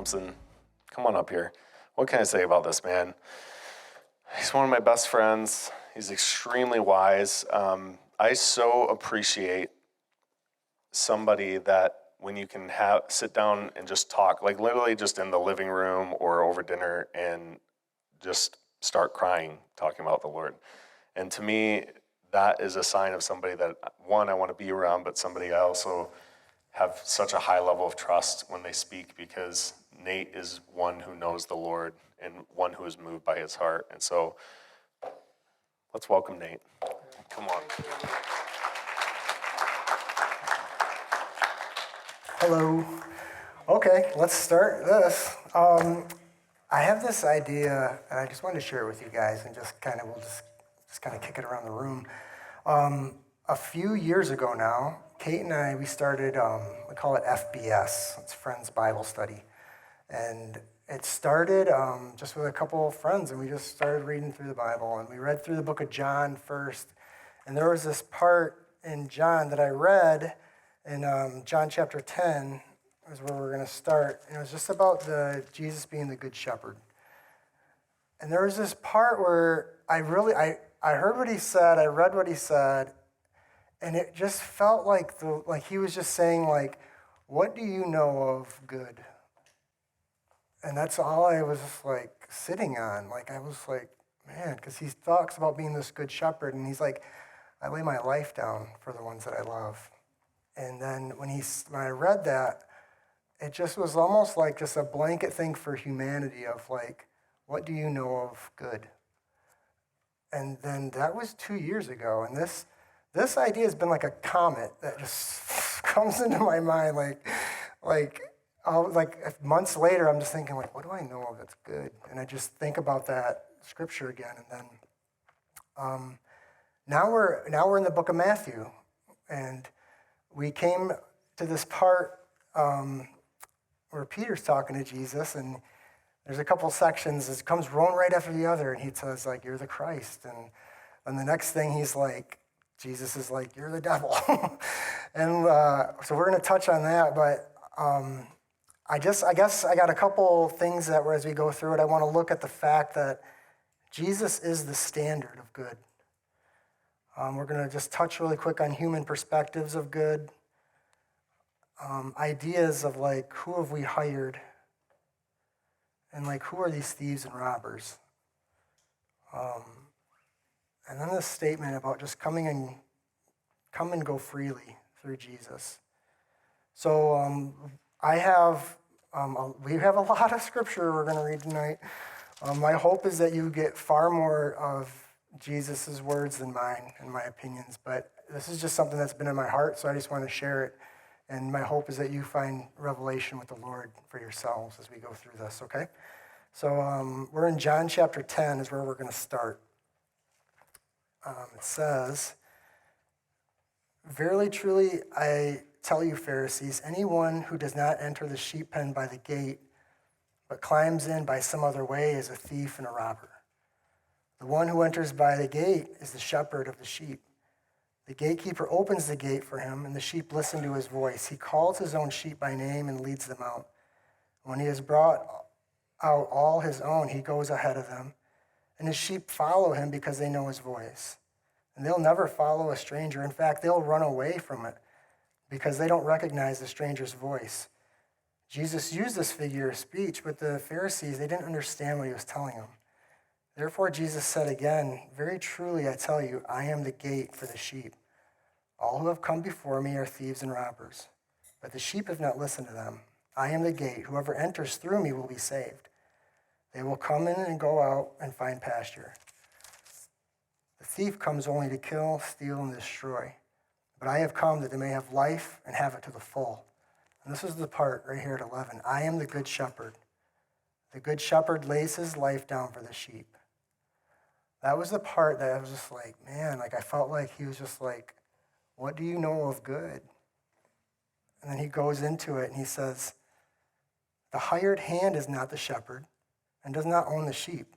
Thompson. Come on up here. What can I say about this man? He's one of my best friends. He's extremely wise. I so appreciate somebody that when you can sit down and just talk, like literally just in the living room or over dinner and just start crying, talking about the Lord. And to me, that is a sign of somebody that, one, I want to be around, but somebody I also have such a high level of trust when they speak, because Nate is one who knows the Lord and one who is moved by his heart. And so let's welcome Nate. Come on. Hello. Okay, let's start this. I have this idea, and I just wanted to share it with you guys, and we'll just kind of kick it around the room. A few years ago now, Kate and I, we started, we call it FBS. It's Friends Bible Study. And it started just with a couple of friends, and we just started reading through the Bible. And we read through the book of John first. And there was this part in John that I read in John chapter 10 is where we're going to start. And it was just about Jesus being the good shepherd. And there was this part where I heard what he said, I read what he said, and it just felt like he was just saying, like, what do you know of good? And that's all I was just like sitting on. Like, I was like, man, because he talks about being this good shepherd, and he's like, I lay my life down for the ones that I love. And then when I read that, it just was almost like just a blanket thing for humanity of like, what do you know of good? And then that was 2 years ago, and this idea has been like a comet that just comes into my mind, like months later, I'm just thinking, like, what do I know of that's good? And I just think about that scripture again, and then now we're in the book of Matthew, and we came to this part where Peter's talking to Jesus, and there's a couple sections. It comes one right after the other, and he says, like, you're the Christ, and the next thing he's like, Jesus is like, you're the devil. And so we're going to touch on that, but I guess I got a couple things that as we go through it, I want to look at the fact that Jesus is the standard of good. We're going to just touch really quick on human perspectives of good, ideas of like, who have we hired, and like, who are these thieves and robbers? And then this statement about just come and go freely through Jesus. So we have a lot of scripture we're going to read tonight. My hope is that you get far more of Jesus' words than mine, in my opinions. But this is just something that's been in my heart, so I just want to share it. And my hope is that you find revelation with the Lord for yourselves as we go through this, okay? So we're in John chapter 10 is where we're going to start. It says, "Verily, truly, I tell you, Pharisees, anyone who does not enter the sheep pen by the gate, but climbs in by some other way is a thief and a robber. The one who enters by the gate is the shepherd of the sheep. The gatekeeper opens the gate for him, and the sheep listen to his voice. He calls his own sheep by name and leads them out. When he has brought out all his own, he goes ahead of them, and his sheep follow him because they know his voice. And they'll never follow a stranger. In fact, they'll run away from it because they don't recognize the stranger's voice." Jesus used this figure of speech, but the Pharisees, they didn't understand what he was telling them. Therefore, Jesus said again, "Very truly, I tell you, I am the gate for the sheep. All who have come before me are thieves and robbers, but the sheep have not listened to them. I am the gate. Whoever enters through me will be saved. They will come in and go out and find pasture. The thief comes only to kill, steal, and destroy. But I have come that they may have life and have it to the full." And this is the part right here at 11. "I am the good shepherd. The good shepherd lays his life down for the sheep." That was the part that I was just like, man, like I felt like he was just like, what do you know of good? And then he goes into it and he says, "The hired hand is not the shepherd and does not own the sheep.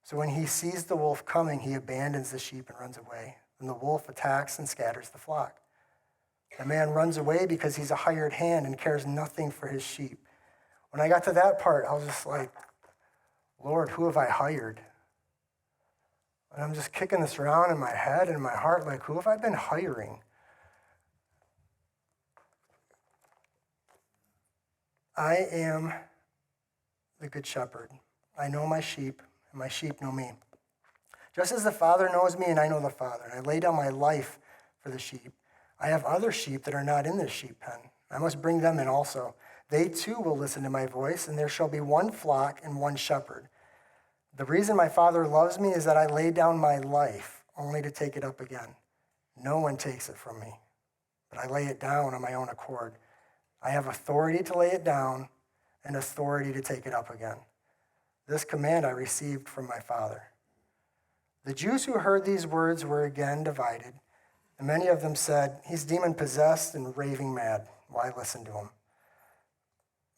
So when he sees the wolf coming, he abandons the sheep and runs away. And the wolf attacks and scatters the flock. The man runs away because he's a hired hand and cares nothing for his sheep. When I got to that part, I was just like, Lord, who have I hired? And I'm just kicking this around in my head and my heart, like, who have I been hiring? I am the good shepherd. I know my sheep, and my sheep know me. Just as the Father knows me, and I know the Father, and I lay down my life for the sheep. I have other sheep that are not in this sheep pen. I must bring them in also. They too will listen to my voice, and there shall be one flock and one shepherd. The reason my Father loves me is that I lay down my life only to take it up again. No one takes it from me, but I lay it down on my own accord. I have authority to lay it down and authority to take it up again. This command I received from my Father. The Jews who heard these words were again divided, and many of them said, he's demon-possessed and raving mad. Why listen to him?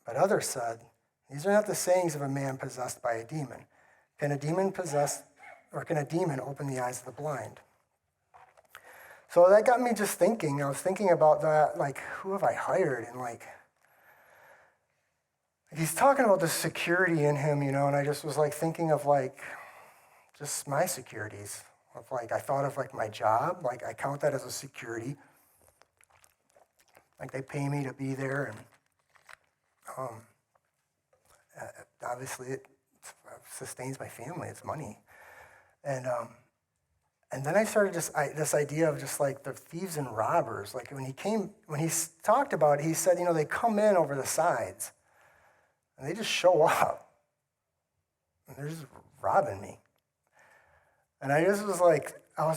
But others said, these are not the sayings of a man possessed by a demon. Can a demon open the eyes of the blind? So that got me just thinking. I was thinking about that, like, who have I hired? And like he's talking about the security in him, and I just was like thinking of like just my securities. Of like, I thought of like my job, like I count that as a security. Like they pay me to be there, and obviously it sustains my family. It's money, and then I started this idea of just like the thieves and robbers. Like when he talked about it, he said, they come in over the sides, and they just show up, and they're just robbing me. And I was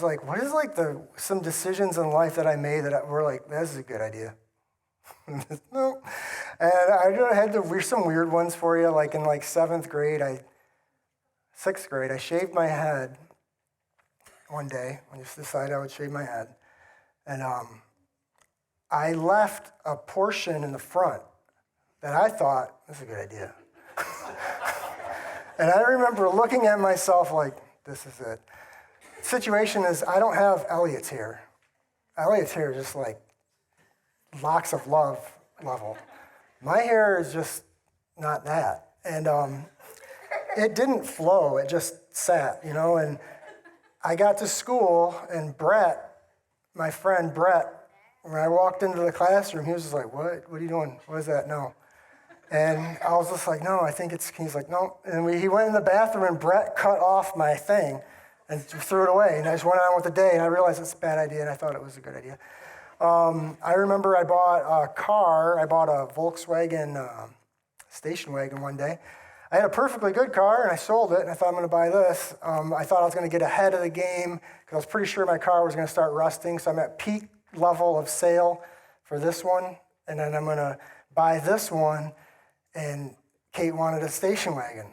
like, what is like some decisions in life that I made that were like, this is a good idea. No. And I had some weird ones for you, like in like 6th grade, I shaved my head one day. I just decided I would shave my head. And I left a portion in the front that I thought, this is a good idea. And I remember looking at myself like, this is it. The situation is, I don't have Elliot's hair. Elliot's hair is just like locks of love level. My hair is just not that. And it didn't flow, it just sat, and I got to school, and Brett, my friend Brett, when I walked into the classroom, he was just like, what are you doing? What is that? No. And I was just like, no, I think he's like, no. And he went in the bathroom, and Brett cut off my thing and threw it away. And I just went on with the day, and I realized it's a bad idea, and I thought it was a good idea. I remember I bought a car. I bought a Volkswagen station wagon one day. I had a perfectly good car, and I sold it, and I thought, I'm going to buy this. I thought I was going to get ahead of the game because I was pretty sure my car was going to start rusting, so I'm at peak level of sale for this one, and then I'm going to buy this one, and Kate wanted a station wagon.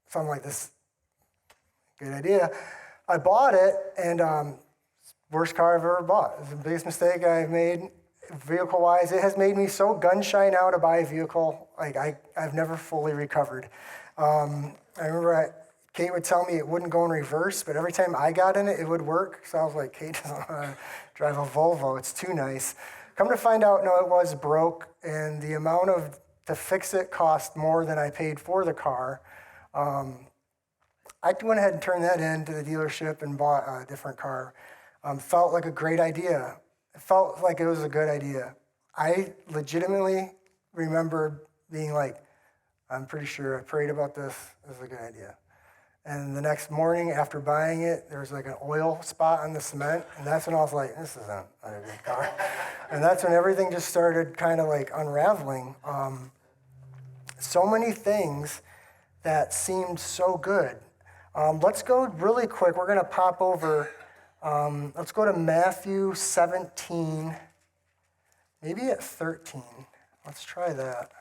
So I'm like, this good idea. I bought it, and worst car I've ever bought. It's the biggest mistake I've made vehicle-wise. It has made me so gun-shy now to buy a vehicle. Like I've never fully recovered. I remember Kate would tell me it wouldn't go in reverse, but every time I got in it, it would work. So I was like, Kate doesn't want to drive a Volvo. It's too nice. Come to find out, no, it was broke, and the amount to fix it cost more than I paid for the car. I went ahead and turned that in to the dealership and bought a different car. Felt like a great idea. It felt like it was a good idea. I legitimately remember being like, I'm pretty sure I prayed about this. This is a good idea. And the next morning after buying it, there was like an oil spot on the cement. And that's when I was like, this isn't a good car. And that's when everything just started kind of like unraveling. So many things that seemed so good. Let's go really quick. We're going to pop over. Let's go to Matthew 17, maybe at 13. Let's try that.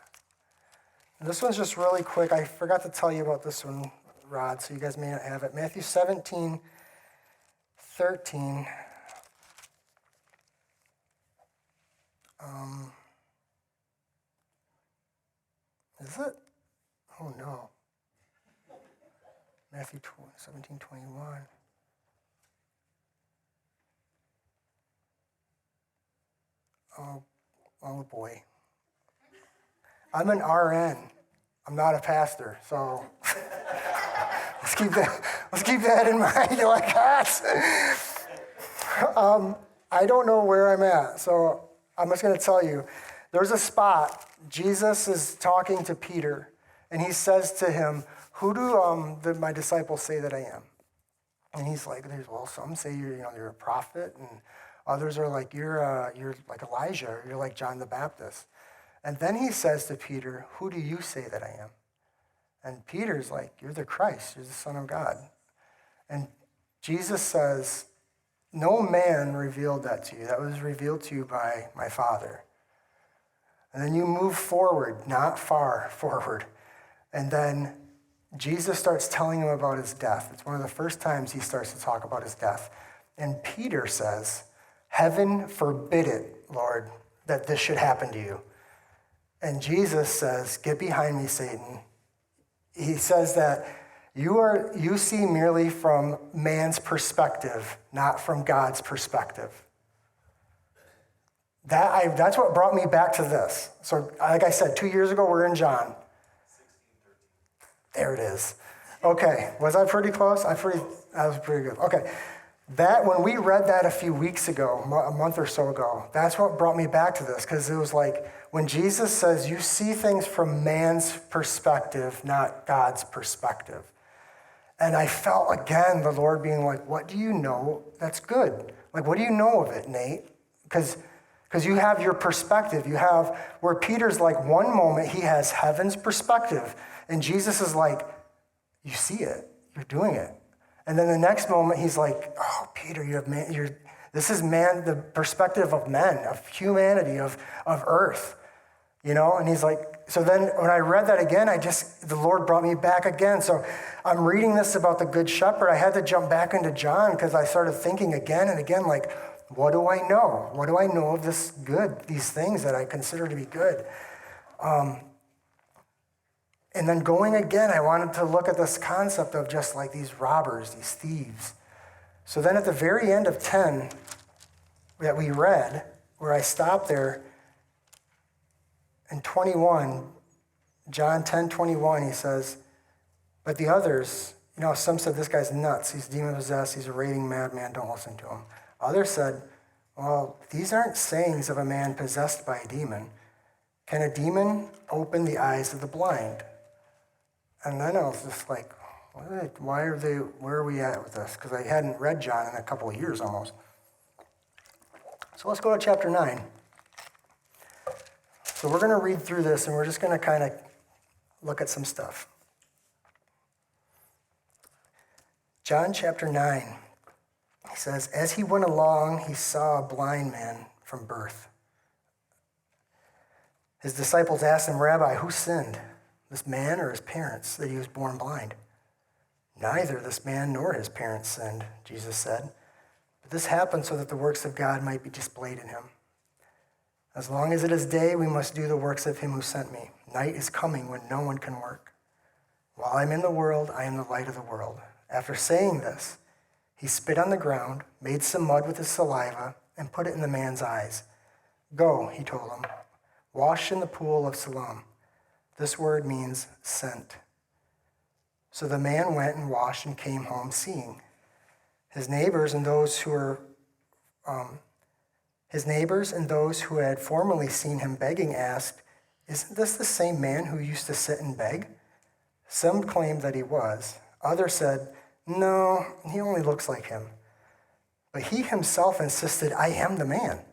And this one's just really quick. I forgot to tell you about this one, Rod, so you guys may not have it. Matthew 17, 13. Is it? Oh, no. Matthew 17, 21. Oh boy. I'm an RN. I'm not a pastor, so let's keep that in mind. You're like, I don't know where I'm at, so I'm just going to tell you. There's a spot. Jesus is talking to Peter, and he says to him, "Who do my disciples say that I am?" And he's like, "Well, some say you're a prophet, and others are like you're like Elijah, or you're like John the Baptist." And then he says to Peter, "Who do you say that I am?" And Peter's like, "You're the Christ. You're the Son of God." And Jesus says, "No man revealed that to you. That was revealed to you by my Father." And then you move forward, not far forward. And then Jesus starts telling him about his death. It's one of the first times he starts to talk about his death. And Peter says, "Heaven forbid it, Lord, that this should happen to you." And Jesus says, "Get behind me, Satan." He says that you see merely from man's perspective, not from God's perspective. That's what brought me back to this. So, like I said, 2 years ago, we're in John. 16:13. There it is. Okay, was I pretty close? That was pretty good. Okay, when we read that a few weeks ago, a month or so ago, that's what brought me back to this, because it was like when Jesus says you see things from man's perspective, not God's perspective. And I felt again the Lord being like, "What do you know that's good? Like, what do you know of it, Nate?" Because you have your perspective. You have where Peter's like, one moment he has heaven's perspective, and Jesus is like, "You see it, you're doing it." And then the next moment he's like, "Oh, Peter, this is man, the perspective of men, of humanity, of earth." And he's like, so then when I read that again, the Lord brought me back again. So I'm reading this about the Good Shepherd. I had to jump back into John because I started thinking again and again, like, what do I know? What do I know of this good, these things that I consider to be good? And then going again, I wanted to look at this concept of just like these robbers, these thieves. So then at the very end of 10 that we read, where I stopped there, in 21, John 10:21, he says, "But the others," some said, "This guy's nuts. He's demon-possessed. He's a raving madman. Don't listen to him." Others said, "Well, these aren't sayings of a man possessed by a demon. Can a demon open the eyes of the blind?" And then I was just like, where are we at with this? Because I hadn't read John in a couple of years almost. So let's go to chapter 9. So we're going to read through this, and we're just going to kind of look at some stuff. John chapter 9, he says, "As he went along, he saw a blind man from birth. His disciples asked him, 'Rabbi, who sinned, this man or his parents, that he was born blind?' 'Neither this man nor his parents sinned,' Jesus said. 'But this happened so that the works of God might be displayed in him. As long as it is day, we must do the works of him who sent me. Night is coming when no one can work. While I'm in the world, I am the light of the world.' After saying this, he spit on the ground, made some mud with his saliva, and put it in the man's eyes. 'Go,' he told him, 'wash in the pool of Siloam.' This word means sent. So the man went and washed and came home seeing. His neighbors and those who had formerly seen him begging asked, 'Isn't this the same man who used to sit and beg?' Some claimed that he was. Others said, 'No, he only looks like him.' But he himself insisted, 'I am the man.'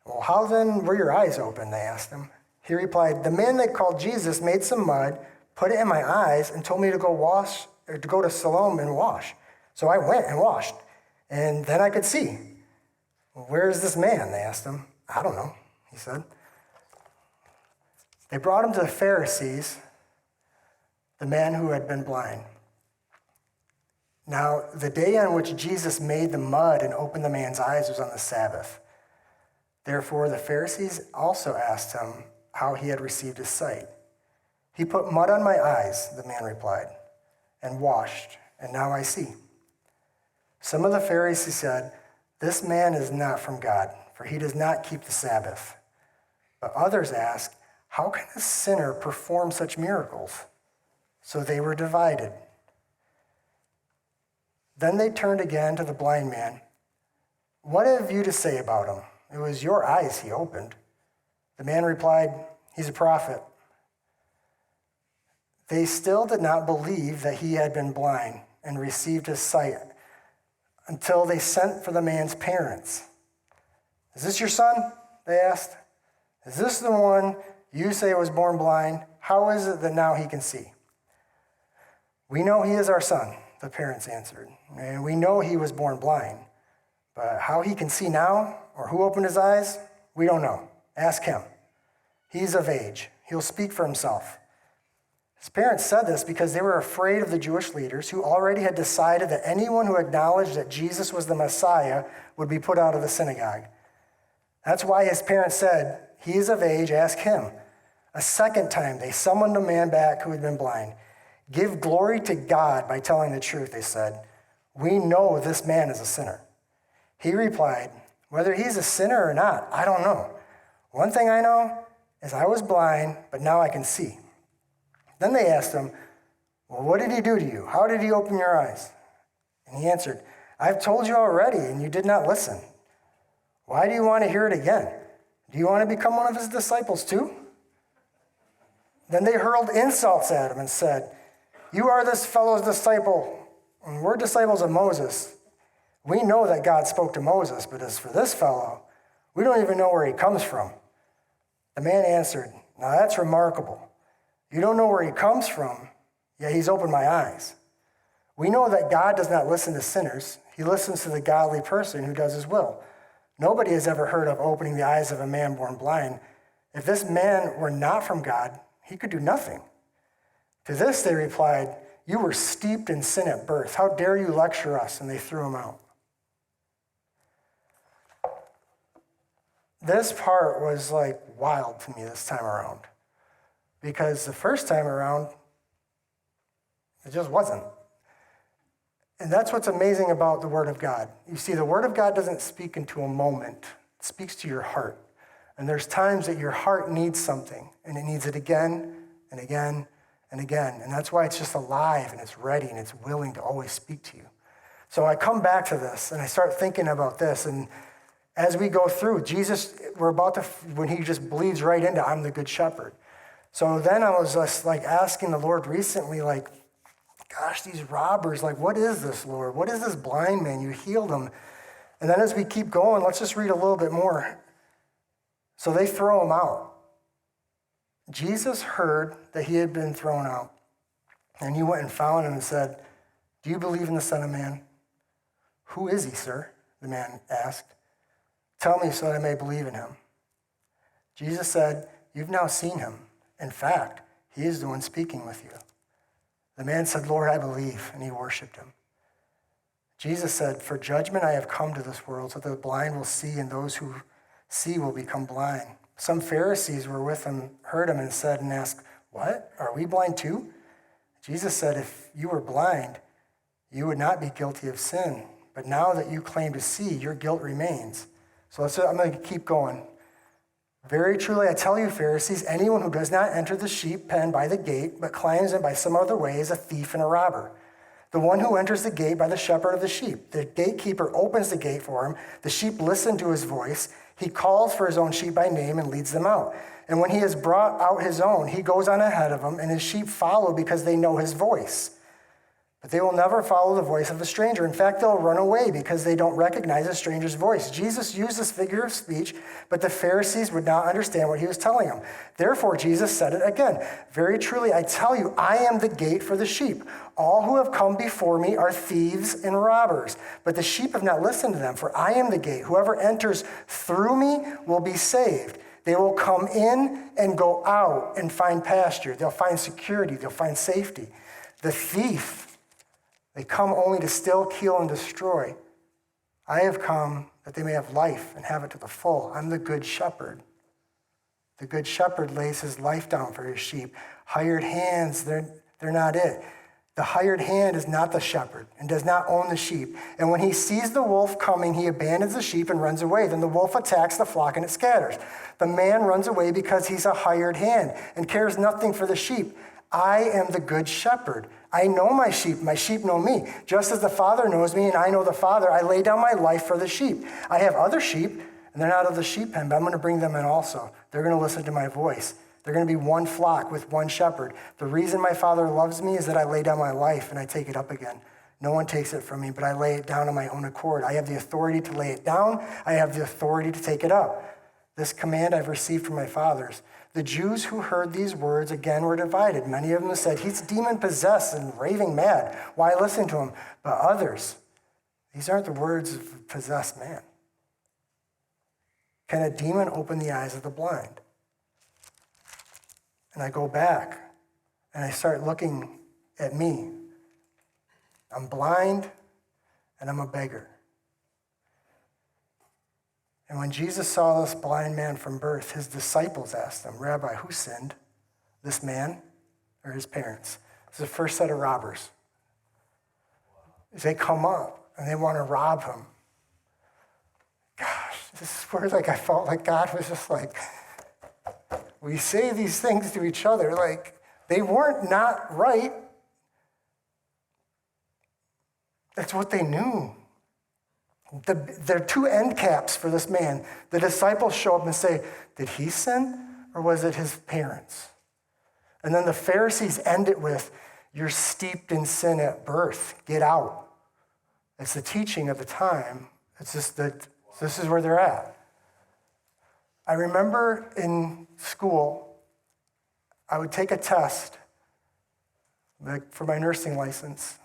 'Well, how then were your eyes open?' they asked him. He replied, 'The man they called Jesus made some mud, put it in my eyes, and told me to go to Siloam and wash. So I went and washed, and then I could see.' 'Well, where is this man?' they asked him. 'I don't know,' he said. They brought him to the Pharisees, the man who had been blind. Now, the day on which Jesus made the mud and opened the man's eyes was on the Sabbath. Therefore, the Pharisees also asked him how he had received his sight. 'He put mud on my eyes,' the man replied, 'and washed, and now I see.' Some of the Pharisees said, 'This man is not from God, for he does not keep the Sabbath.' But others asked, How can a sinner perform such miracles?" So they were divided. Then they turned again to the blind man. "What have you to say about him? It was your eyes he opened." The man replied, "He's a prophet." They still did not believe that he had been blind and received his sight until they sent for the man's parents. "Is this your son?" they asked. "Is this the one you say was born blind? How is it that now he can see?" "We know he is our son," the parents answered, "and we know he was born blind. But how he can see now, or who opened his eyes, we don't know. Ask him. He's of age. He'll speak for himself." His parents said this because they were afraid of the Jewish leaders who already had decided that anyone who acknowledged that Jesus was the Messiah would be put out of the synagogue. That's why his parents said, "He is of age, ask him." A second time, they summoned a man back who had been blind. "Give glory to God by telling the truth," they said. "We know this man is a sinner." He replied, "Whether he's a sinner or not, I don't know. One thing I know is I was blind, but now I can see." Then they asked him, "Well, what did he do to you? How did he open your eyes?" And he answered, "I've told you already, and you did not listen. Why do you want to hear it again? Do you want to become one of his disciples too?" Then they hurled insults at him and said, "You are this fellow's disciple, and we're disciples of Moses. We know that God spoke to Moses, but as for this fellow, we don't even know where he comes from." The man answered, "Now that's remarkable. You don't know where he comes from, yet he's opened my eyes. We know that God does not listen to sinners. He listens to the godly person who does his will. Nobody has ever heard of opening the eyes of a man born blind. If this man were not from God, he could do nothing." To this they replied, "You were steeped in sin at birth. How dare you lecture us?" And they threw him out. This part was like wild to me this time around, because the first time around, it just wasn't. And that's what's amazing about the Word of God. You see, the Word of God doesn't speak into a moment. It speaks to your heart. And there's times that your heart needs something, and it needs it again and again and again. And that's why it's just alive, and it's ready, and it's willing to always speak to you. So I come back to this, and I start thinking about this, and as we go through, Jesus, when he just bleeds right into, "I'm the good shepherd." So then I was just like asking the Lord recently, like, gosh, these robbers, like, what is this, Lord? What is this blind man? You healed him. And then as we keep going, let's just read a little bit more. So they throw him out. Jesus heard that he had been thrown out, and he went and found him and said, "Do you believe in the Son of Man?" "Who is he, sir?" the man asked. "Tell me so that I may believe in him." Jesus said, "You've now seen him. In fact, he is the one speaking with you." The man said, "Lord, I believe," and he worshiped him. Jesus said, "For judgment I have come to this world, so that the blind will see, and those who see will become blind." Some Pharisees were with him, heard him, and said and asked, "What? Are we blind too?" Jesus said, "If you were blind, you would not be guilty of sin. But now that you claim to see, your guilt remains." So I'm going to keep going. "Very truly, I tell you, Pharisees, anyone who does not enter the sheep pen by the gate, but climbs in by some other way, is a thief and a robber. The one who enters the gate by the shepherd of the sheep. The gatekeeper opens the gate for him. The sheep listen to his voice. He calls for his own sheep by name and leads them out. And when he has brought out his own, he goes on ahead of them, and his sheep follow because they know his voice. But they will never follow the voice of a stranger. In fact, they'll run away because they don't recognize a stranger's voice." Jesus used this figure of speech, but the Pharisees would not understand what he was telling them. Therefore, Jesus said it again. "Very truly, I tell you, I am the gate for the sheep. All who have come before me are thieves and robbers, but the sheep have not listened to them, for I am the gate. Whoever enters through me will be saved. They will come in and go out and find pasture. They'll find security. They'll find safety. The thief, they come only to steal, kill, and destroy. I have come that they may have life and have it to the full. I'm the good shepherd. The good shepherd lays his life down for his sheep. Hired hands, they're not it. The hired hand is not the shepherd and does not own the sheep. And when he sees the wolf coming, he abandons the sheep and runs away. Then the wolf attacks the flock and it scatters. The man runs away because he's a hired hand and cares nothing for the sheep. I am the good shepherd. I know my sheep know me. Just as the Father knows me and I know the Father, I lay down my life for the sheep. I have other sheep, and they're not of the sheep pen, but I'm going to bring them in also. They're going to listen to my voice. They're going to be one flock with one shepherd. The reason my Father loves me is that I lay down my life and I take it up again. No one takes it from me, but I lay it down on my own accord. I have the authority to lay it down. I have the authority to take it up. This command I've received from my fathers. The Jews who heard these words again were divided. Many of them said, he's demon-possessed and raving mad. Why listen to him? But others, these aren't the words of a possessed man. Can a demon open the eyes of the blind? And I go back and I start looking at me. I'm blind and I'm a beggar. And when Jesus saw this blind man from birth, his disciples asked him, Rabbi, who sinned, this man or his parents? This is the first set of robbers. They come up and they want to rob him. Gosh, this is where I felt like God was just like, we say these things to each other, like they weren't not right. That's what they knew. There are two end caps for this man. The disciples show up and say, did he sin or was it his parents? And then the Pharisees end it with, you're steeped in sin at birth. Get out. It's the teaching of the time. It's just that this is where they're at. I remember in school, I would take a test for my nursing license,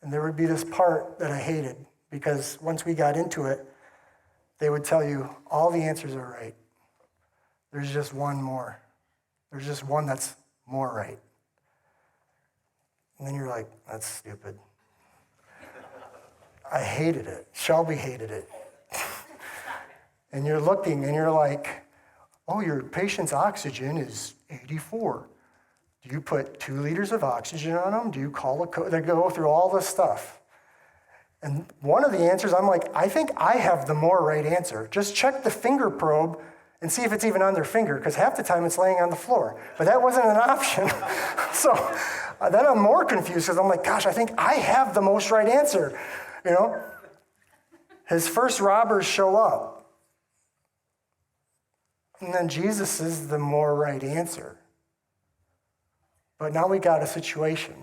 and there would be this part that I hated. Because once we got into it, they would tell you all the answers are right. There's just one more. There's just one that's more right. And then you're like, that's stupid. I hated it. Shelby hated it. And you're looking and you're like, oh, your patient's oxygen is 84. Do you put 2 liters of oxygen on them? Do you call a code? They go through all this stuff. And one of the answers, I'm like, I think I have the more right answer. Just check the finger probe and see if it's even on their finger, because half the time it's laying on the floor. But that wasn't an option. So then I'm more confused because I'm like, gosh, I think I have the most right answer. You know? His first robbers show up. And then Jesus is the more right answer. But now we got a situation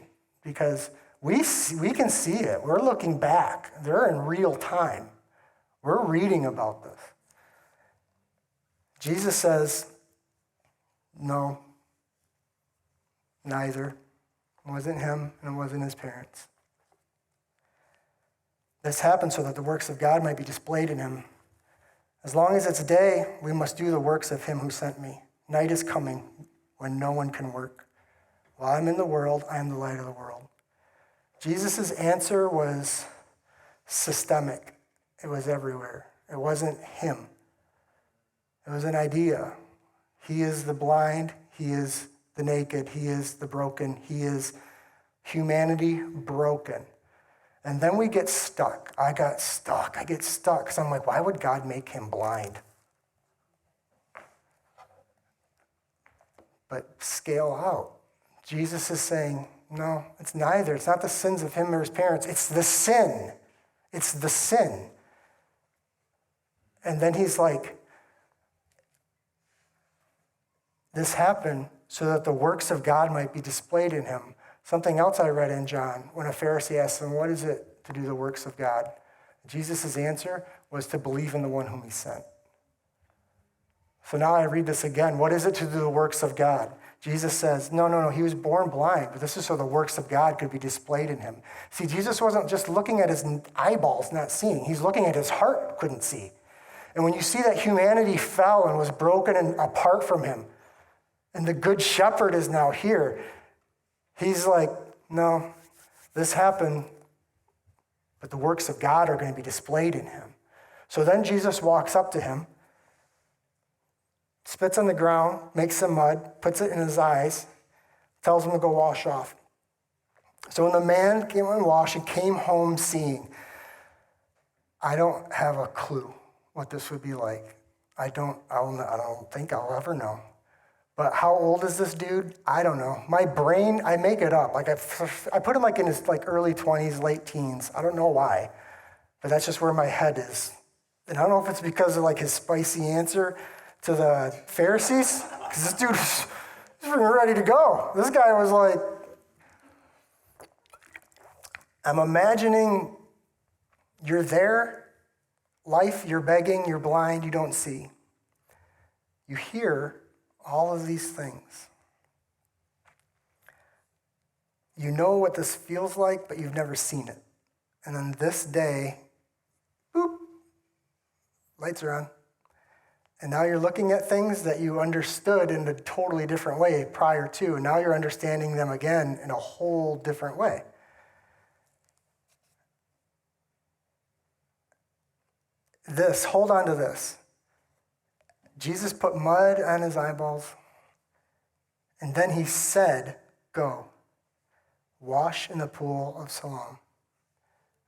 because we can see it. We're looking back. They're in real time. We're reading about this. Jesus says, no, neither. It wasn't him and it wasn't his parents. This happened so that the works of God might be displayed in him. As long as it's day, we must do the works of him who sent me. Night is coming when no one can work. While I'm in the world, I am the light of the world. Jesus' answer was systemic. It was everywhere. It wasn't him. It was an idea. He is the blind. He is the naked. He is the broken. He is humanity broken. And then we get stuck. I get stuck because I'm like, why would God make him blind? But scale out. Jesus is saying, no, it's neither. It's not the sins of him or his parents. It's the sin. It's the sin. And then he's like, this happened so that the works of God might be displayed in him. Something else I read in John, when a Pharisee asked him, what is it to do the works of God? Jesus' answer was to believe in the one whom he sent. So now I read this again. What is it to do the works of God? Jesus says, no, he was born blind, but this is so the works of God could be displayed in him. See, Jesus wasn't just looking at his eyeballs not seeing. He's looking at his heart couldn't see. And when you see that humanity fell and was broken and apart from him, and the good shepherd is now here, he's like, no, this happened, but the works of God are going to be displayed in him. So then Jesus walks up to him, spits on the ground, makes some mud, puts it in his eyes, tells him to go wash off. So when the man came unwashed and came home seeing, I don't have a clue what this would be like. I don't think I'll ever know. But how old is this dude? I don't know. My brain, I make it up. Like I put him like in his like early 20s, late teens. I don't know why, but that's just where my head is. And I don't know if it's because of like his spicy answer to the Pharisees, because this dude was ready to go. This guy was like, I'm imagining you're there, life, you're begging, you're blind, you don't see. You hear all of these things. You know what this feels like, but you've never seen it. And then this day, boop, lights are on. And now you're looking at things that you understood in a totally different way prior to, and now you're understanding them again in a whole different way. Hold on to this. Jesus put mud on his eyeballs, and then he said, go, wash in the pool of Siloam.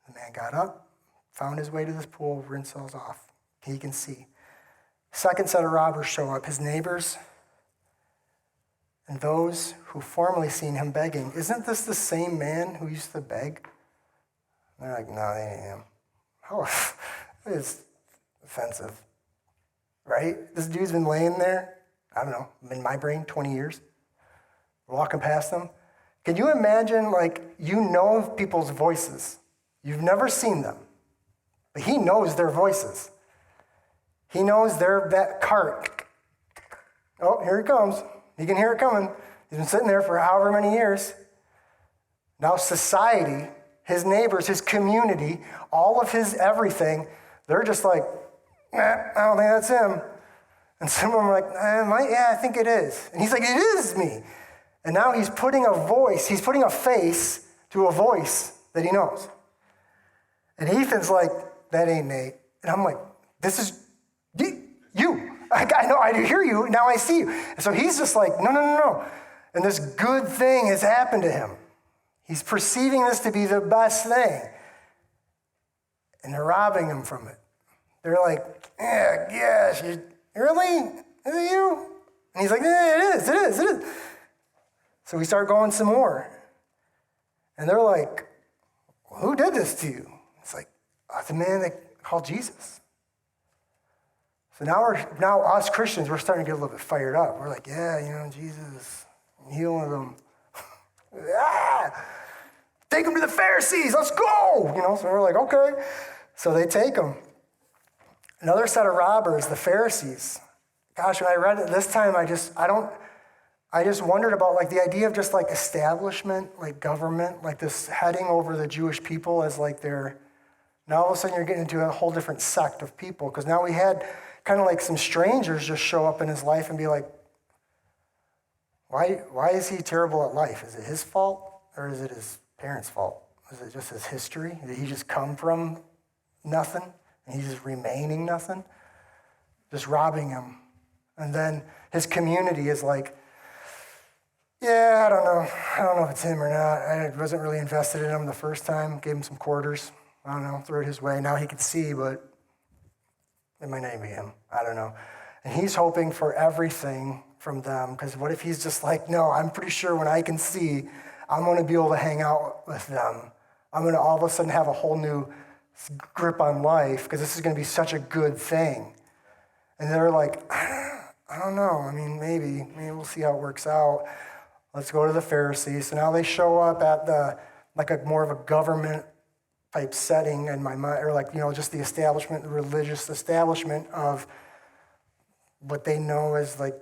The man got up, found his way to this pool, rinsed off. He can see. Second set of robbers show up, his neighbors, and those who formerly seen him begging. Isn't this the same man who used to beg? And they're like, no, they ain't him. Oh, it's offensive, right? This dude's been laying there, I don't know, in my brain, 20 years. We're walking past them. Can you imagine, like, you know people's voices. You've never seen them, but he knows their voices. He knows that cart. Oh, here he comes. He can hear it coming. He's been sitting there for however many years. Now society, his neighbors, his community, all of his everything, they're just like, I don't think that's him. And some of them are like, yeah, I think it is. And he's like, it is me. And now he's putting a face to a voice that he knows. And Ethan's like, that ain't Nate. And I'm like, this is you. I know, I hear you, now I see you. And so he's just like, no. And this good thing has happened to him. He's perceiving this to be the best thing. And they're robbing him from it. They're like, yes, really? Is it you? And he's like, yeah, it is. So we start going some more. And they're like, well, who did this to you? It's like, it's a man they called Jesus. So now us Christians, we're starting to get a little bit fired up. We're like, yeah, Jesus, healing them. Take him to the Pharisees, let's go! So we're like, okay. So they take him. Another set of robbers, the Pharisees. Gosh, when I read it this time, I just wondered about like the idea of just like establishment, like government, like this heading over the Jewish people as like now all of a sudden you're getting into a whole different sect of people, because now we had kind of like some strangers just show up in his life and be like, why is he terrible at life? Is it his fault or is it his parents' fault? Is it just his history? Did he just come from nothing and he's just remaining nothing? Just robbing him. And then his community is like, yeah, I don't know if it's him or not. I wasn't really invested in him the first time. Gave him some quarters. I don't know, threw it his way. Now he could see, but it might not even be him. I don't know. And he's hoping for everything from them, because what if he's just like, no, I'm pretty sure when I can see, I'm going to be able to hang out with them. I'm going to all of a sudden have a whole new grip on life, because this is going to be such a good thing. And they're like, I don't know. I mean, maybe we'll see how it works out. Let's go to the Pharisees. So now they show up at more of a government type setting in my mind, or just the establishment, the religious establishment of what they know as like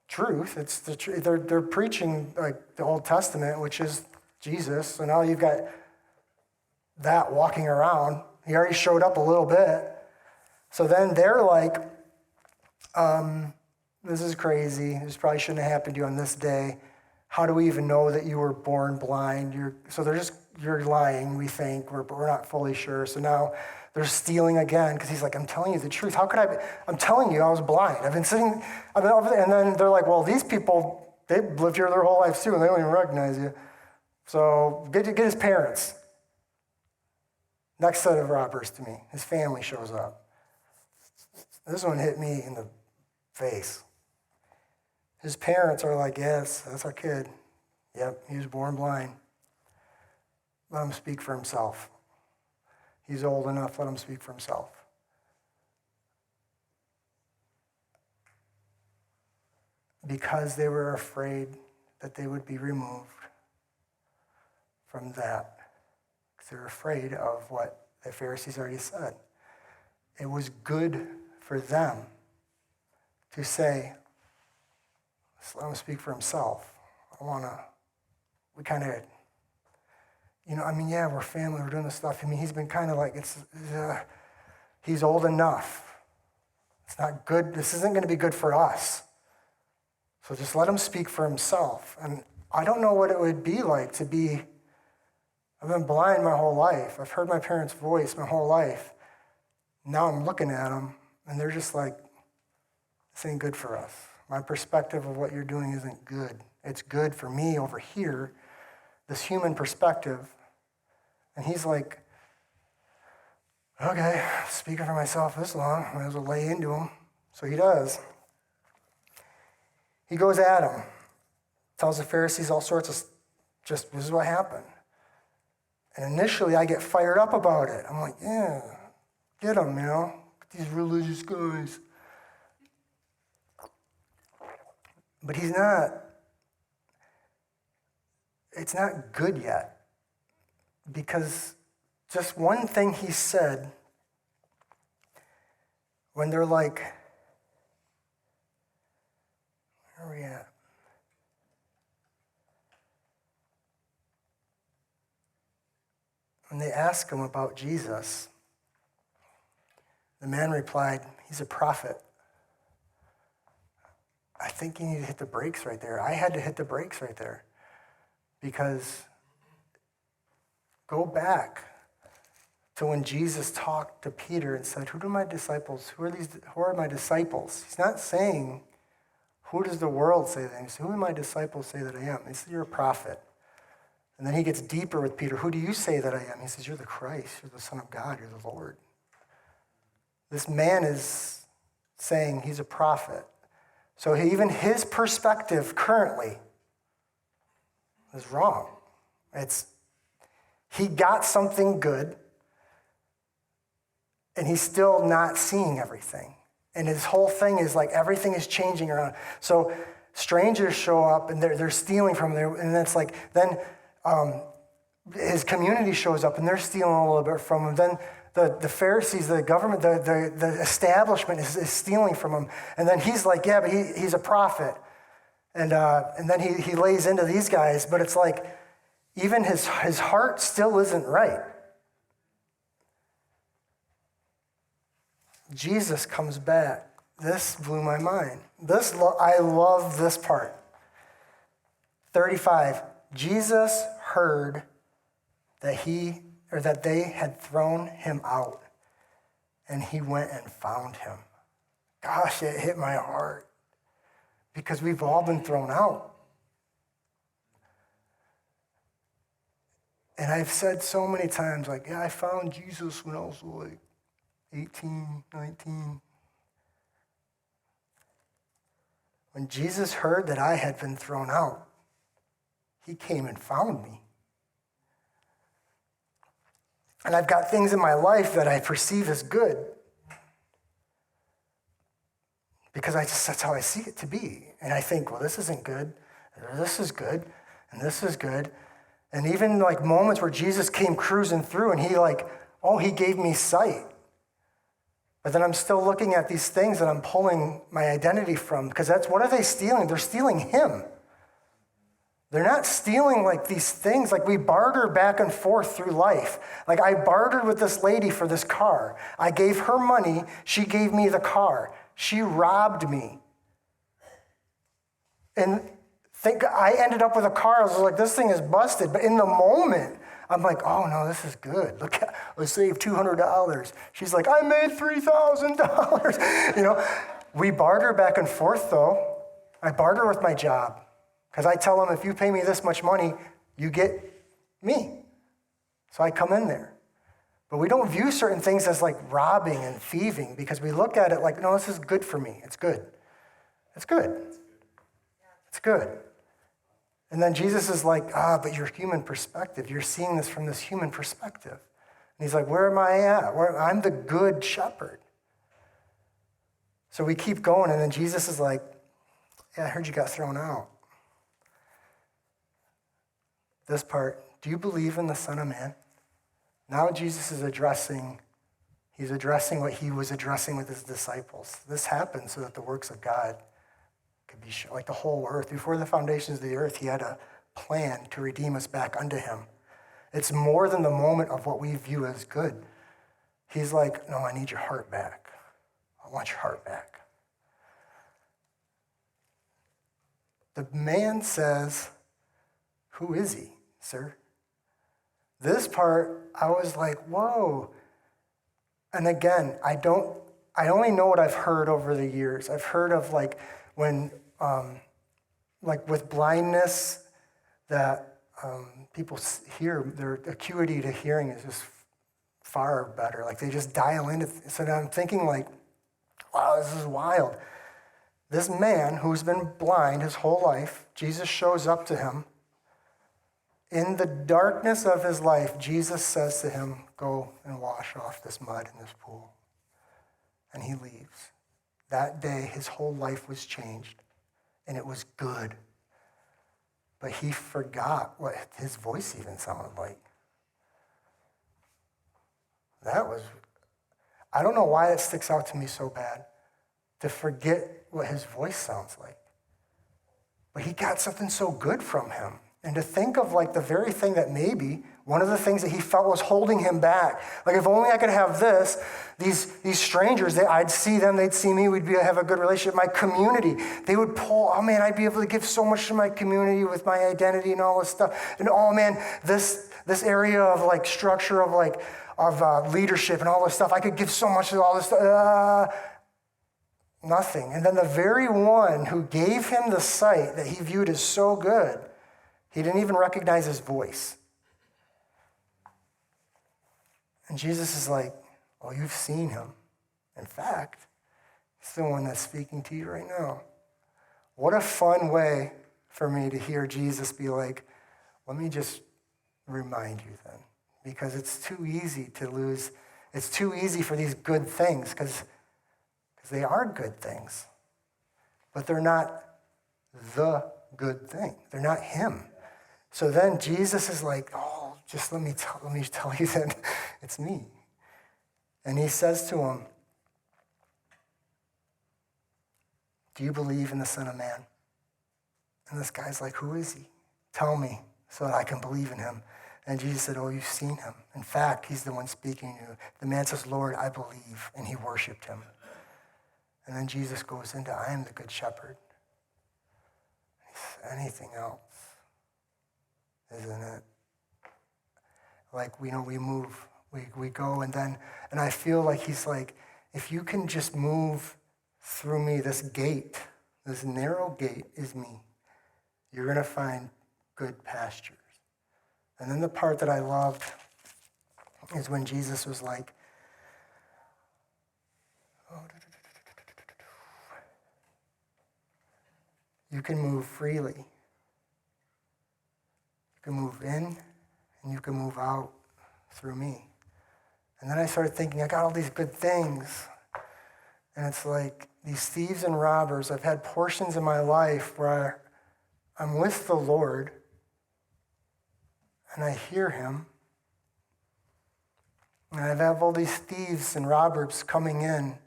truth. It's the truth. They're preaching like the Old Testament, which is Jesus. So now you've got that walking around. He already showed up a little bit. So then they're like, this is crazy. This probably shouldn't have happened to you on this day. How do we even know that you were born blind? You're lying, we think. We're not fully sure. So now they're stealing again, because he's like, I'm telling you the truth. How could I'm telling you I was blind. I've been over there. And then they're like, well, these people, they've lived here their whole lives too, and they don't even recognize you. So get his parents. Next set of robbers to me. His family shows up. This one hit me in the face. His parents are like, yes, that's our kid. Yep, he was born blind. Let him speak for himself. He's old enough, let him speak for himself. Because they were afraid that they would be removed from that. Because they were afraid of what the Pharisees already said. It was good for them to say, let's let him speak for himself. We kind of, yeah, we're family, we're doing this stuff. He's been kind of like, he's old enough. It's not good, this isn't going to be good for us. So just let him speak for himself. And I don't know what it would be like to be, I've been blind my whole life. I've heard my parents' voice my whole life. Now I'm looking at them, and they're just like, this ain't good for us. My perspective of what you're doing isn't good. It's good for me over here, this human perspective. And he's like, okay, speaking for myself this long, might as well lay into him. So he does. He goes at him, tells the Pharisees all sorts of, this is what happened. And initially I get fired up about it. I'm like, yeah, get them, these religious guys. But it's not good yet. Because just one thing he said, when they're like, where are we at? When they ask him about Jesus, the man replied, he's a prophet. I think you need to hit the brakes right there. I had to hit the brakes right there. Because go back to when Jesus talked to Peter and said, who are my disciples? Who are my disciples? He's not saying, who does the world say that I am? He said, who do my disciples say that I am? He said, you're a prophet. And then he gets deeper with Peter. Who do you say that I am? He says, you're the Christ. You're the Son of God. You're the Lord. This man is saying he's a prophet. So even his perspective currently is wrong. He got something good, and he's still not seeing everything. And his whole thing is like everything is changing around. So strangers show up, and they're stealing from him. And it's like, then his community shows up, and they're stealing a little bit from him. Then the Pharisees, the government, the establishment is stealing from him. And then he's like, yeah, but he's a prophet. And then he lays into these guys, but it's like, even his heart still isn't right. Jesus comes back. This blew my mind. I love this part. 35, Jesus heard that they had thrown him out, and he went and found him. Gosh, it hit my heart, because we've all been thrown out. And I've said so many times, like, yeah, I found Jesus when I was like 18, 19. When Jesus heard that I had been thrown out, he came and found me. And I've got things in my life that I perceive as good, because that's how I see it to be. And I think, well, this isn't good, or this is good, and this is good. And even like moments where Jesus came cruising through, and he gave me sight. But then I'm still looking at these things that I'm pulling my identity from, because what are they stealing? They're stealing him. They're not stealing like these things. Like, we barter back and forth through life. Like, I bartered with this lady for this car. I gave her money. She gave me the car. She robbed me. And I ended up with a car. I was like, this thing is busted. But in the moment, I'm like, oh no, this is good. Look, I saved $200. She's like, I made $3,000. We barter back and forth though. I barter with my job, because I tell them, if you pay me this much money, you get Me. So I come in there. But we don't view certain things as like robbing and thieving because we look at it like, no, this is good for me. It's good. It's good. It's good. And then Jesus is like, but your human perspective, you're seeing this from this human perspective. And he's like, where am I at? I'm the good shepherd. So we keep going, and then Jesus is like, yeah, I heard you got thrown out. This part, do you believe in the Son of Man? Now Jesus is addressing what he was addressing with his disciples. This happened so that the works of God could be shown, like the whole earth. Before the foundations of the earth, he had a plan to redeem us back unto him. It's more than the moment of what we view as good. He's like, no, I need your heart back. I want your heart back. The man says, who is he, sir? This part, I was like, whoa. And again, I only know what I've heard over the years. I've heard of like when, like with blindness, that people hear, their acuity to hearing is just far better. Like they just dial into it. So now I'm thinking like, wow, this is wild. This man who's been blind his whole life, Jesus shows up to him. In the darkness of his life, Jesus says to him, go and wash off this mud in this pool. And he leaves. That day, his whole life was changed, and it was good. But he forgot what his voice even sounded like. I don't know why it sticks out to me so bad, to forget what his voice sounds like. But he got something so good from him. And to think of like the very thing that maybe one of the things that he felt was holding him back. Like if only I could have this, these strangers, I'd see them, they'd see me, we'd have a good relationship. My community, they would pull, oh man, I'd be able to give so much to my community with my identity and all this stuff. And oh man, this area of like structure of leadership and all this stuff, I could give so much to all this stuff. Nothing. And then the very one who gave him the sight that he viewed as so good, he didn't even recognize his voice. And Jesus is like, oh, you've seen him. In fact, he's the one that's speaking to you right now. What a fun way for me to hear Jesus be like, let me just remind you then. Because it's too easy to lose. It's too easy for these good things, because they are good things. But they're not the good thing. They're not him. So then Jesus is like, oh, just let me tell you that it's me. And he says to him, do you believe in the Son of Man? And this guy's like, who is he? Tell me so that I can believe in him. And Jesus said, oh, you've seen him. In fact, he's the one speaking to you. The man says, Lord, I believe. And he worshiped him. And then Jesus goes into, I am the good shepherd. Anything else, isn't it? Like, we move, we go, and I feel like he's like, if you can just move through me, this gate, this narrow gate is me. You're going to find good pastures. And then the part that I loved is when Jesus was like, you can move freely. You can move in and you can move out through me. And then I started thinking, I got all these good things. And it's like these thieves and robbers, I've had portions in my life where I'm with the Lord and I hear him. And I have all these thieves and robbers coming in.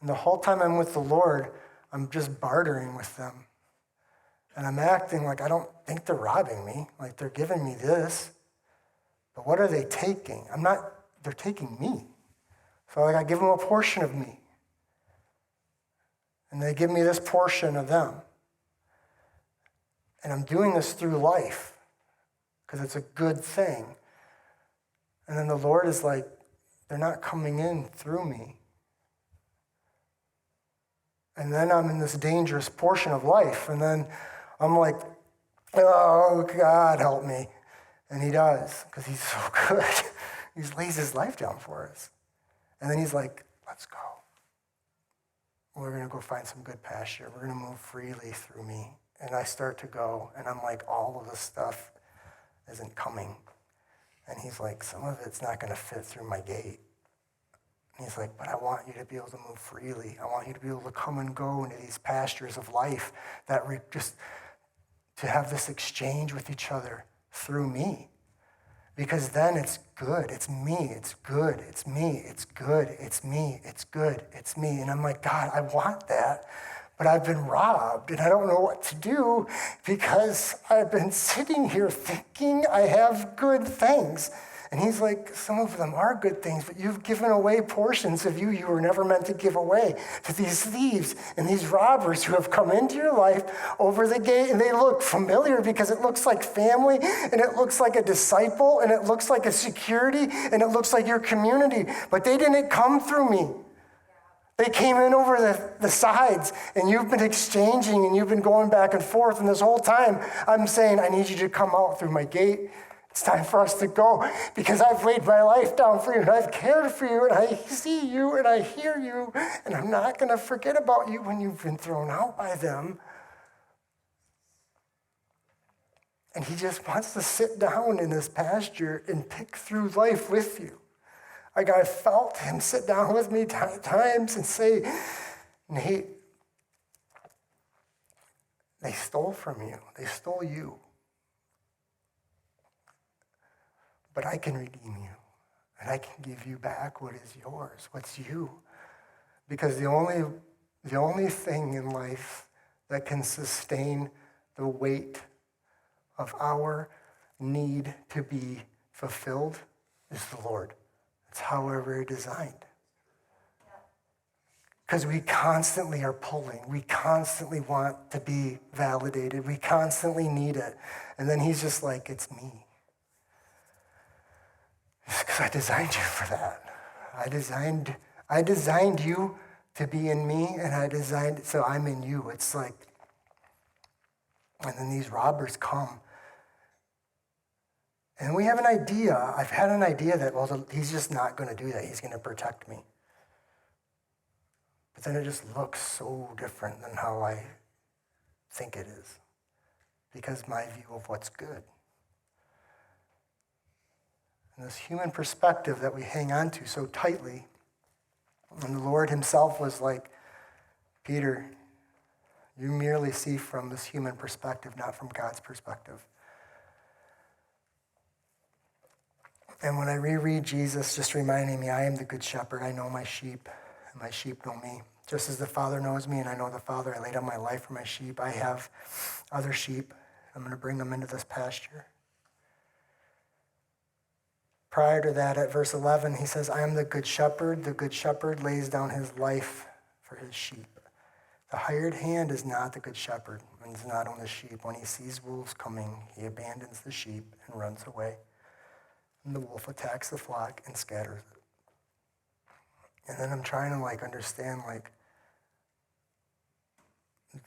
And the whole time I'm with the Lord, I'm just bartering with them. And I'm acting like I don't think they're robbing me, like they're giving me this. But what are they taking? They're taking me. So like I give them a portion of me. And they give me this portion of them. And I'm doing this through life because it's a good thing. And then the Lord is like, they're not coming in through me. And then I'm in this dangerous portion of life. And then I'm like, oh, God, help me. And he does, because he's so good. He lays his life down for us. And then he's like, let's go. We're going to go find some good pasture. We're going to move freely through me. And I start to go, and I'm like, all of this stuff isn't coming. And he's like, some of it's not going to fit through my gate. And he's like, but I want you to be able to move freely. I want you to be able to come and go into these pastures of life that just to have this exchange with each other through me. Because then it's good. It's me. It's good. It's me. It's good. It's me. It's good. It's me. And I'm like, God, I want that. But I've been robbed and I don't know what to do because I've been sitting here thinking I have good things. And he's like, some of them are good things, but you've given away portions of you were never meant to give away to these thieves and these robbers who have come into your life over the gate. And they look familiar because it looks like family and it looks like a disciple and it looks like a security and it looks like your community. But they didn't come through me. They came in over the sides, and you've been exchanging, and you've been going back and forth, and this whole time, I'm saying, I need you to come out through my gate. It's time for us to go, because I've laid my life down for you, and I've cared for you, and I see you, and I hear you, and I'm not going to forget about you when you've been thrown out by them. And he just wants to sit down in this pasture and pick through life with you. Like I felt him sit down with me times and say, Nate, they stole from you. They stole you. But I can redeem you. And I can give you back what is yours, what's you. Because the only thing in life that can sustain the weight of our need to be fulfilled is the Lord. It's how we're designed. Because we constantly are pulling. We constantly want to be validated. We constantly need it. And then he's just like, it's me. Because I designed you for that. I designed you to be in me, and I designed it so I'm in you. It's like, and then these robbers come. And we have an idea. I've had an idea that, well, he's just not going to do that. He's going to protect me. But then it just looks so different than how I think it is. Because my view of what's good. And this human perspective that we hang on to so tightly. And the Lord himself was like, Peter, you merely see from this human perspective, not from God's perspective. And when I reread Jesus, just reminding me, I am the good shepherd. I know my sheep, and my sheep know me. Just as the Father knows me, and I know the Father, I laid down my life for my sheep. I have other sheep. I'm going to bring them into this pasture. Prior to that, at verse 11, he says, I am the good shepherd. The good shepherd lays down his life for his sheep. The hired hand is not the good shepherd and does not own the sheep. When he sees wolves coming, he abandons the sheep and runs away. And the wolf attacks the flock and scatters it. And then I'm trying to understand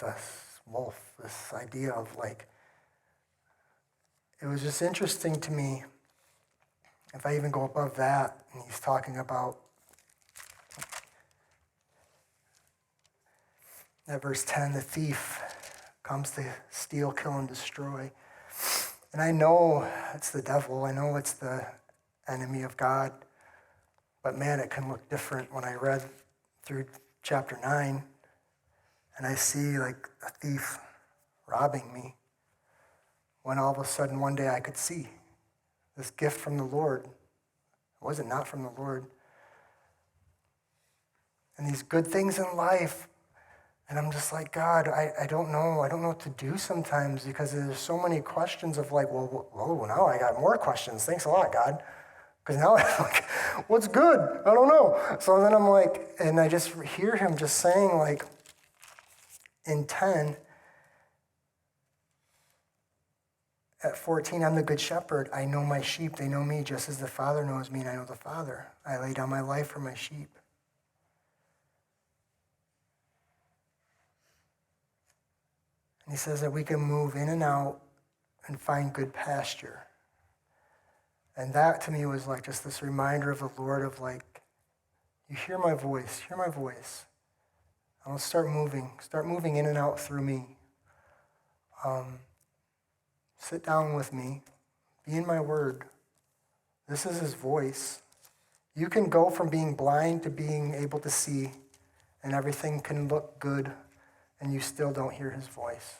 this wolf, this idea of it was just interesting to me. If I even go above that, and he's talking about at verse 10, the thief comes to steal, kill, and destroy. And I know it's the devil. I know it's the enemy of God. But man, it can look different when I read through chapter 9 and I see a thief robbing me. When all of a sudden one day I could see this gift from the Lord. It wasn't not from the Lord. And these good things in life. And I'm just like, God, I don't know. I don't know what to do sometimes because there's so many questions of whoa, now I got more questions. Thanks a lot, God. Because now I'm like, what's good? I don't know. So then I'm and I just hear him just saying in 10, at 14, I'm the good shepherd. I know my sheep. They know me just as the Father knows me and I know the Father. I lay down my life for my sheep. And he says that we can move in and out and find good pasture. And that to me was like just this reminder of the Lord of like, you hear my voice, hear my voice. And let's start moving in and out through me. Sit down with me, be in my word. This is his voice. You can go from being blind to being able to see, and everything can look good, and you still don't hear his voice.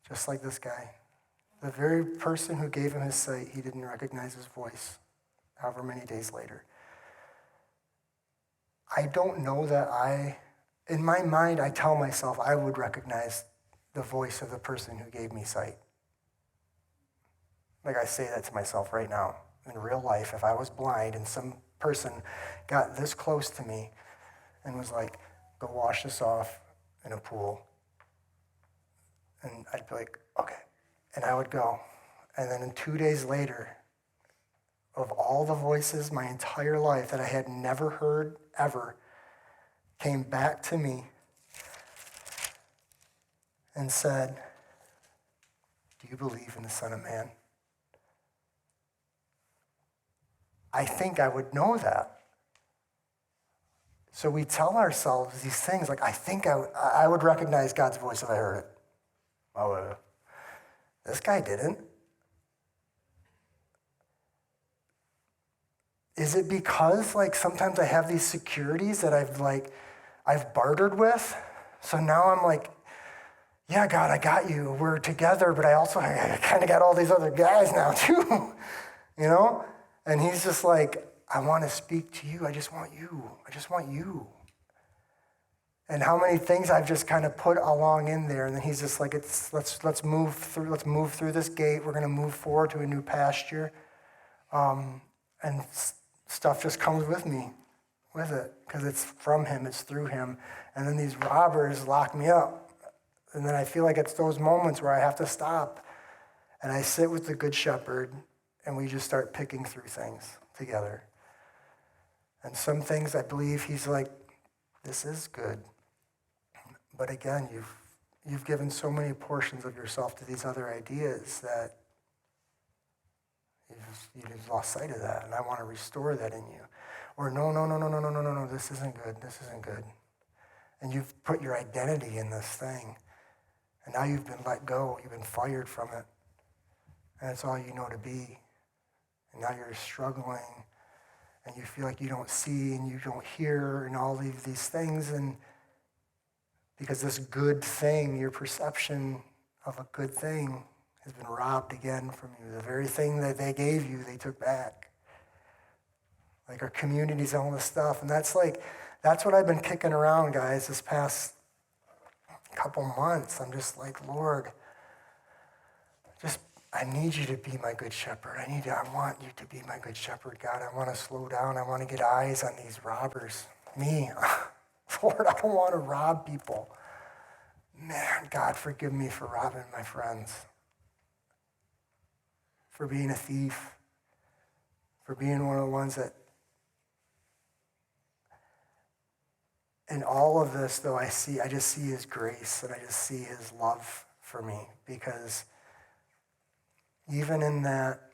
Just like this guy. The very person who gave him his sight, he didn't recognize his voice, however many days later. I don't know that in my mind, I tell myself I would recognize the voice of the person who gave me sight. Like I say that to myself right now. In real life, if I was blind and some person got this close to me and was like, go wash this off in a pool, and I'd be like, okay. And I would go. And then 2 days later, of all the voices my entire life that I had never heard ever, came back to me and said, do you believe in the Son of Man? I think I would know that. So we tell ourselves these things like, I think I would recognize God's voice if I heard it. Oh, this guy didn't. Is it because like sometimes I have these securities that I've bartered with? So now I'm like, yeah, God, I got you. We're together, but I kind of got all these other guys now too, you know? And he's just like, I want to speak to you. I just want you. I just want you. And how many things I've just kind of put along in there, and then he's just like, let's move through this gate. We're going to move forward to a new pasture, and stuff just comes with it, because it's from him, it's through him. And then these robbers lock me up, and then I feel like it's those moments where I have to stop, and I sit with the Good Shepherd, and we just start picking through things together. And some things I believe he's like, this is good. But again, you've given so many portions of yourself to these other ideas that you've lost sight of that, and I want to restore that in you. Or no, this isn't good. And you've put your identity in this thing, and now you've been let go, you've been fired from it, and it's all you know to be. And now you're struggling, and you feel like you don't see and you don't hear and all these things, and because this good thing, your perception of a good thing has been robbed again from you. The very thing that they gave you, they took back. Like our communities and all this stuff. And that's what I've been kicking around, guys, this past couple months. I'm just like, Lord, I need you to be my good shepherd. I want you to be my good shepherd, God. I want to slow down. I want to get eyes on these robbers. Me. Lord, I don't want to rob people. Man, God, forgive me for robbing my friends, for being a thief, for being one of the ones that... In all of this, though, I just see his grace, and I just see his love for me, because even in that,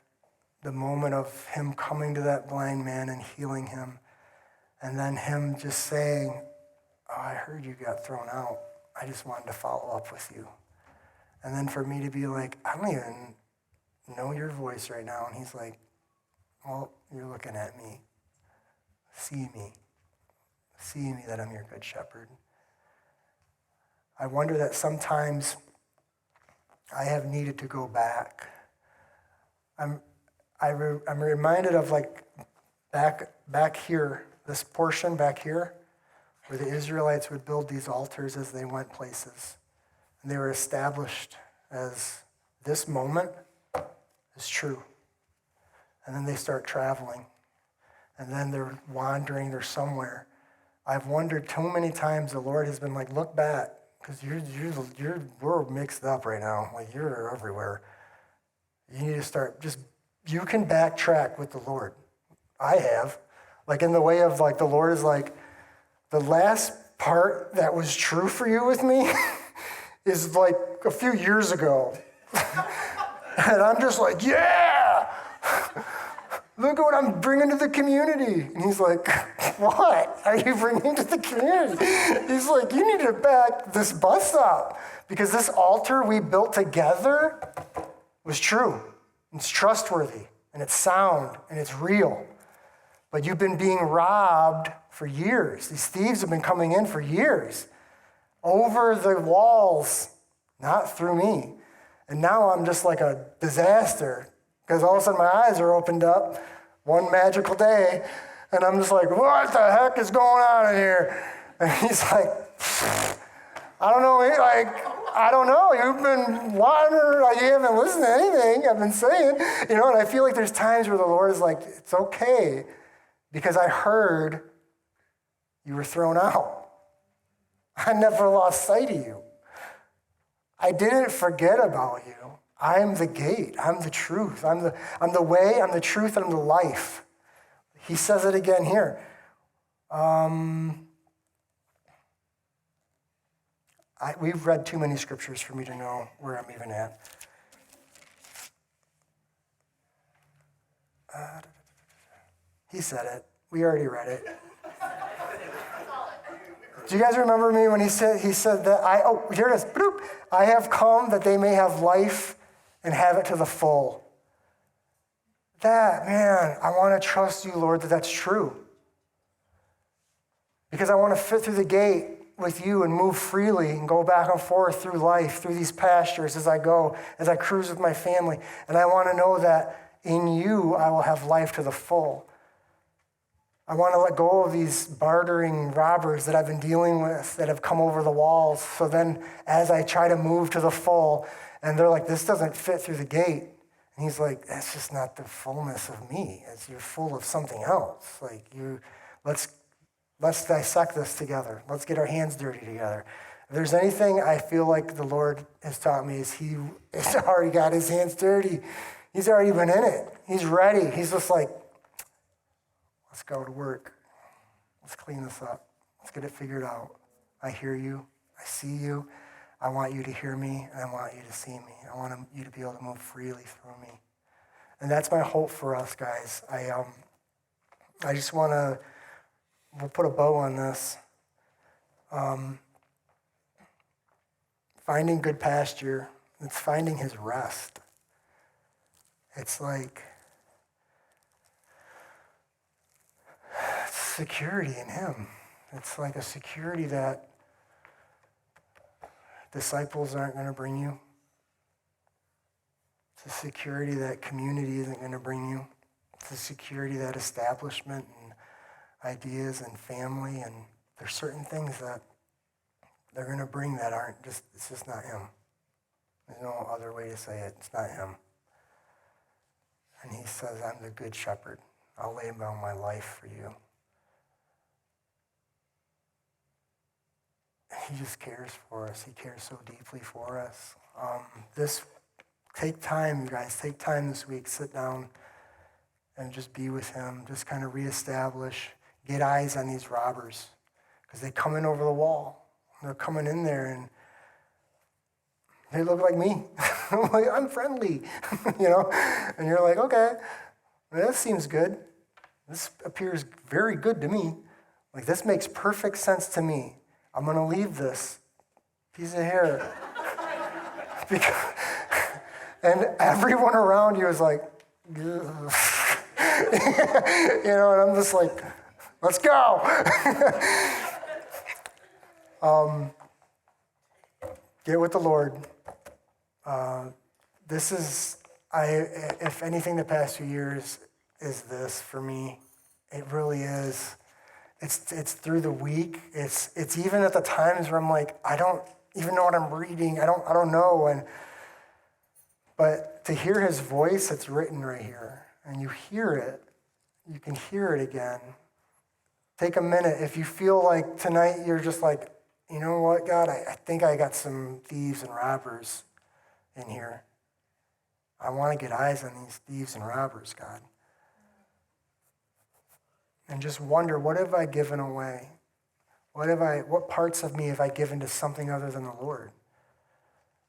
the moment of him coming to that blind man and healing him, and then him just saying, oh, I heard you got thrown out. I just wanted to follow up with you. And then for me to be like, I don't even know your voice right now. And he's like, well, you're looking at me. See me. See me that I'm your good shepherd. I wonder that sometimes I have needed to go back. I'm reminded of like back here, this portion back here, where the Israelites would build these altars as they went places. And they were established as this moment is true. And then they start traveling. And then they're wandering, they're somewhere. I've wondered too many times, the Lord has been like, look back, because we're mixed up right now. Like, you're everywhere. You need to start, you can backtrack with the Lord. I have. Like, in the way of, like, the Lord is like, the last part that was true for you with me is, like, a few years ago. And I'm just like, yeah! Look at what I'm bringing to the community. And he's like, what are you bringing to the community? He's like, you need to back this bus up because this altar we built together was true. It's trustworthy and it's sound and it's real. But you've been being robbed for years. These thieves have been coming in for years over the walls, not through me. And now I'm just like a disaster because all of a sudden my eyes are opened up one magical day and I'm just like, what the heck is going on in here? And he's like, I don't know, I don't know. You've been wandering, like you haven't listened to anything I've been saying. And I feel like there's times where the Lord is like, it's okay because I heard you were thrown out. I never lost sight of you. I didn't forget about you. I am the gate. I'm the truth. I'm the way, I'm the truth, and I'm the life. He says it again here. We've read too many scriptures for me to know where I'm even at. He said it. We already read it. Do you guys remember me when he said that here it is. Bloop. I have come that they may have life and have it to the full. Man, I want to trust you, Lord, that that's true. Because I want to fit through the gate with you and move freely and go back and forth through life, through these pastures as I go, as I cruise with my family. And I want to know that in you I will have life to the full. I want to let go of these bartering robbers that I've been dealing with that have come over the walls. So then as I try to move to the full, and they're like, this doesn't fit through the gate. And he's like, that's just not the fullness of me. You're full of something else. Let's dissect this together. Let's get our hands dirty together. If there's anything I feel like the Lord has taught me is he has already got his hands dirty. He's already been in it. He's ready. He's just like, let's go to work. Let's clean this up. Let's get it figured out. I hear you. I see you. I want you to hear me, and I want you to see me. I want you to be able to move freely through me. And that's my hope for us, guys. I just want to, we'll put a bow on this. Finding good pasture, it's finding his rest. It's like security in him. It's like a security that disciples aren't going to bring you. It's a security that community isn't going to bring you. It's a security that establishment and ideas and family, and there's certain things that they're going to bring that aren't just, it's just not him. There's no other way to say it. It's not him. And he says, I'm the good shepherd. I'll lay down my life for you. He just cares for us. He cares so deeply for us. Take time, you guys. Take time this week. Sit down and just be with him. Just kind of reestablish. Get eyes on these robbers because they come in over the wall. They're coming in there and they look like me. I'm friendly, And you're like, okay, that seems good. This appears very good to me. Like, this makes perfect sense to me. I'm going to leave this piece of hair. And everyone around you is like, and I'm just like, let's go. Get with the Lord. If anything, the past few years is this for me. It really is. It's through the week. It's even at the times where I'm like, I don't even know what I'm reading. I don't know. But to hear his voice, it's written right here, and you hear it. You can hear it again. Take a minute. If you feel like tonight you're just like, you know what, God, I think I got some thieves and robbers in here. I want to get eyes on these thieves and robbers, God. And just wonder, what have I given away? What parts of me have I given to something other than the Lord?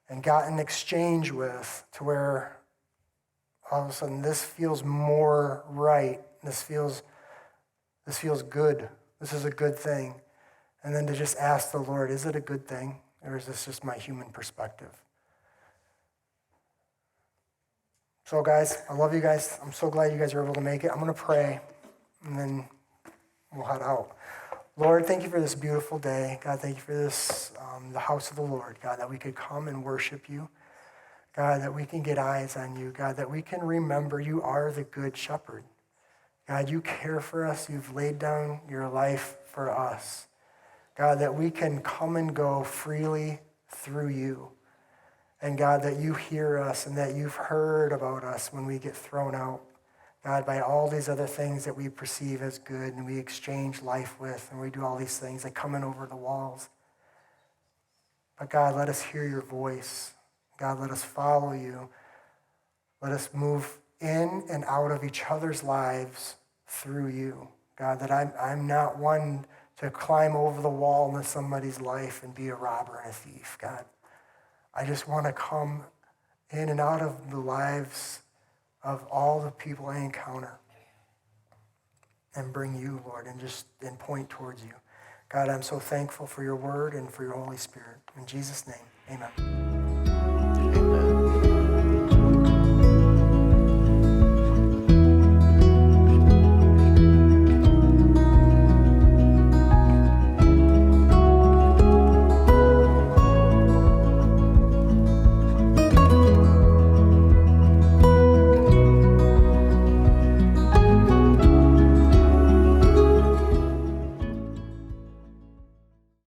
And gotten exchange with to where all of a sudden this feels more right. This feels good. This is a good thing. And then to just ask the Lord, is it a good thing? Or is this just my human perspective? So guys, I love you guys. I'm so glad you guys were able to make it. I'm going to pray, and then we'll head out. Lord, thank you for this beautiful day. God, thank you for this, the house of the Lord. God, that we could come and worship you. God, that we can get eyes on you. God, that we can remember you are the good shepherd. God, you care for us. You've laid down your life for us. God, that we can come and go freely through you. And God, that you hear us and that you've heard about us when we get thrown out, God, by all these other things that we perceive as good and we exchange life with, and we do all these things that come in over the walls. But God, let us hear your voice. God, let us follow you. Let us move in and out of each other's lives through you. God, that I'm not one to climb over the wall into somebody's life and be a robber and a thief, God. I just want to come in and out of the lives of all the people I encounter and bring you, Lord, and point towards you. God, I'm so thankful for your word and for your Holy Spirit. In Jesus' name, amen. Amen.